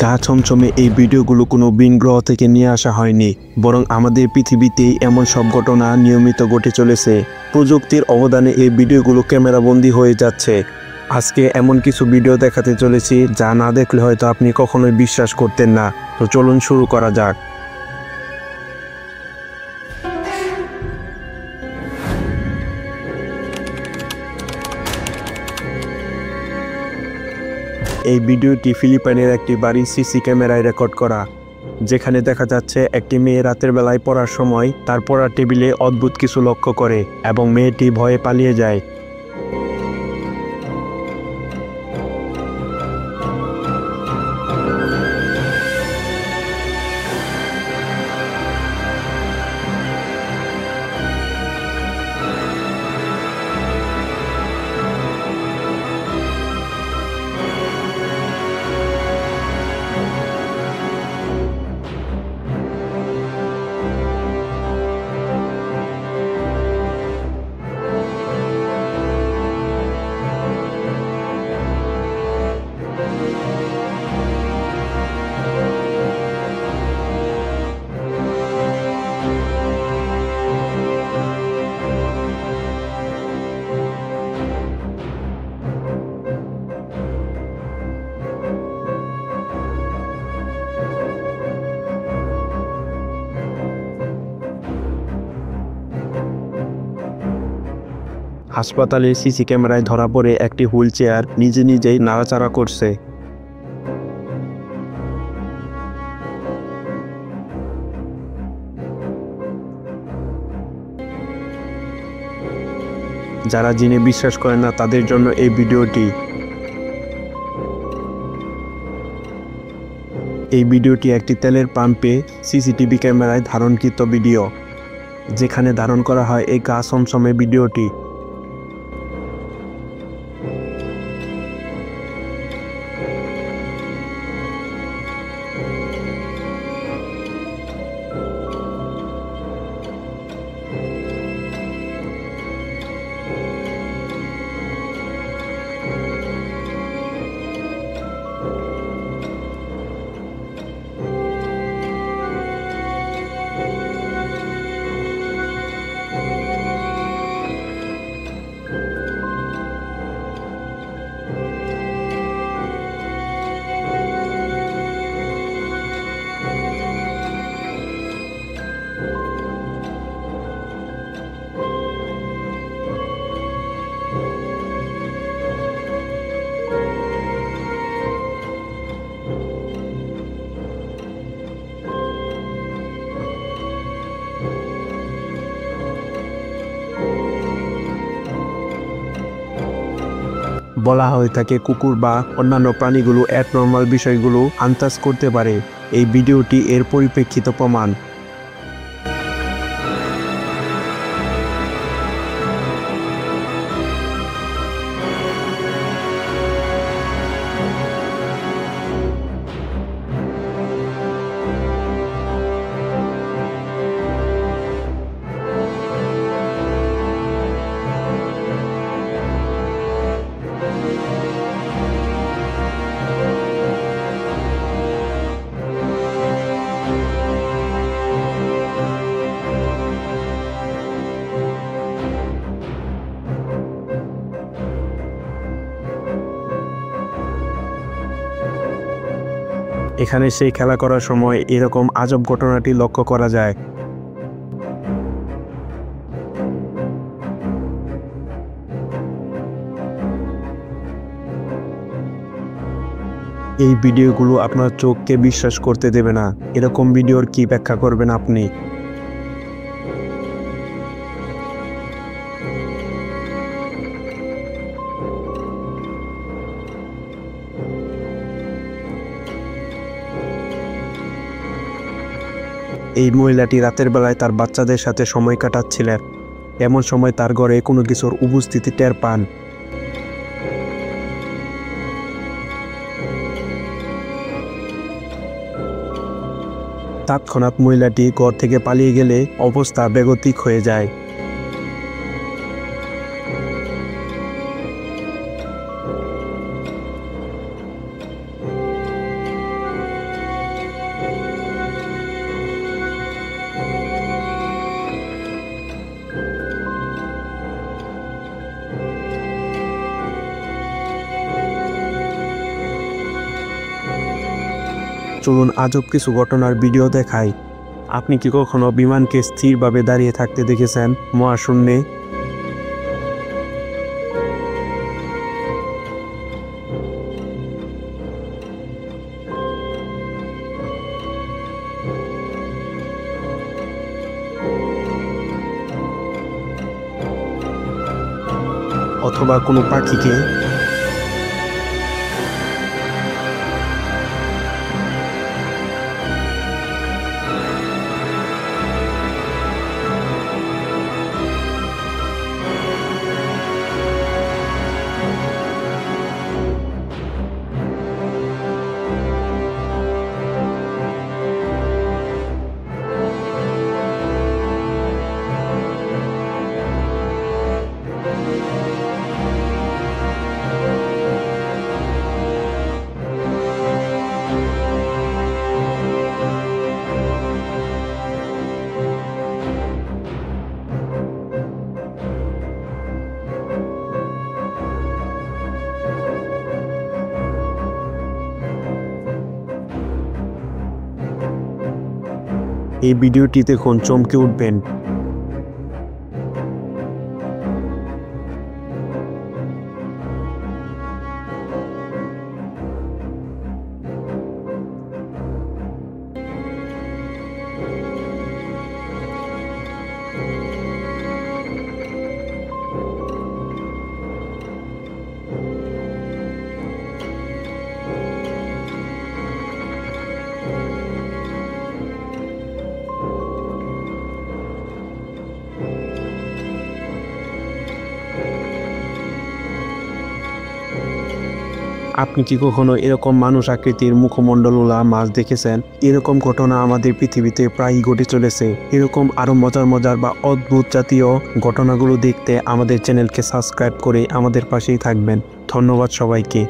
গা ছমছমে এই ভিডিওগুলো কোনো ভিন গ্রহ থেকে নিয়ে আসা হয়নি, বরং আমাদের পৃথিবীতেই এমন সব ঘটনা নিয়মিত ঘটে চলেছে। প্রযুক্তির অবদানে এই ভিডিওগুলো ক্যামেরাবন্দি হয়ে যাচ্ছে। আজকে এমন কিছু ভিডিও দেখাতে চলেছি যা না দেখলে হয়তো আপনি কখনোই বিশ্বাস করতেন না। তো চলুন শুরু করা যাক। এই ভিডিওটি ফিলিপাইনের একটি বাড়ির সিসি ক্যামেরায় রেকর্ড করা, যেখানে দেখা যাচ্ছে একটি মেয়ে রাতের বেলায় পড়ার সময় তার পড়ার টেবিলে অদ্ভুত কিছু লক্ষ্য করে এবং মেয়েটি ভয়ে পালিয়ে যায়। হাসপাতালের সিসি ক্যামেরায় ধরা পড়ে একটি হুইল চেয়ার নিজে নিজেই নাড়াচাড়া করছে। যারা জিনে বিশ্বাস করে না তাদের জন্য এই ভিডিওটি। এই ভিডিওটি একটি তেলের পাম্পে সিসিটিভি ক্যামেরায় ধারণকৃত ভিডিও, যেখানে ধারণ করা হয় এই গা ছমছমে ভিডিওটি। বলা হয়ে থাকে কুকুর বা অন্যান্য প্রাণীগুলো অ্যাবনর্মাল বিষয়গুলো আন্দাজ করতে পারে। এই ভিডিওটি এর পরিপ্রেক্ষিত প্রমাণ। এখানে সেই খেলা করার সময় এরকম আজব ঘটনাটি লক্ষ্য করা যায়। এই ভিডিওগুলো আপনার চোখকে বিশ্বাস করতে দেবে না। এরকম ভিডিওর কি ব্যাখ্যা করবেন আপনি? এই মহিলাটি রাতের বেলায় তার বাচ্চাদের সাথে সময় কাটাচ্ছিলেন। এমন সময় তার ঘরে কোনো কিছুর উপস্থিতি টের পান। তৎক্ষণাৎ মহিলাটি ঘর থেকে পালিয়ে গেলে অবস্থা বেগতিক হয়ে যায়। চলুন আজব কিছু ঘটনার ভিডিও দেখাই। আপনি কি কখনো বিমানকে স্থিরভাবে দাঁড়িয়ে থাকতে দেখেছেন মহাশূন্যে? অথবা কোনো পাখিকে? এই ভিডিওটি দেখুন, চমকে উঠবেন। আপনি কি কখনো এরকম মানুষ আকৃতির মুখমণ্ডলওয়ালা মাছ দেখেছেন? এরকম ঘটনা আমাদের পৃথিবীতে প্রায়ই ঘটে চলেছে। এরকম আরও মজার মজার বা অদ্ভুত জাতীয় ঘটনাগুলো দেখতে আমাদের চ্যানেলকে সাবস্ক্রাইব করে আমাদের পাশেই থাকবেন। ধন্যবাদ সবাইকে।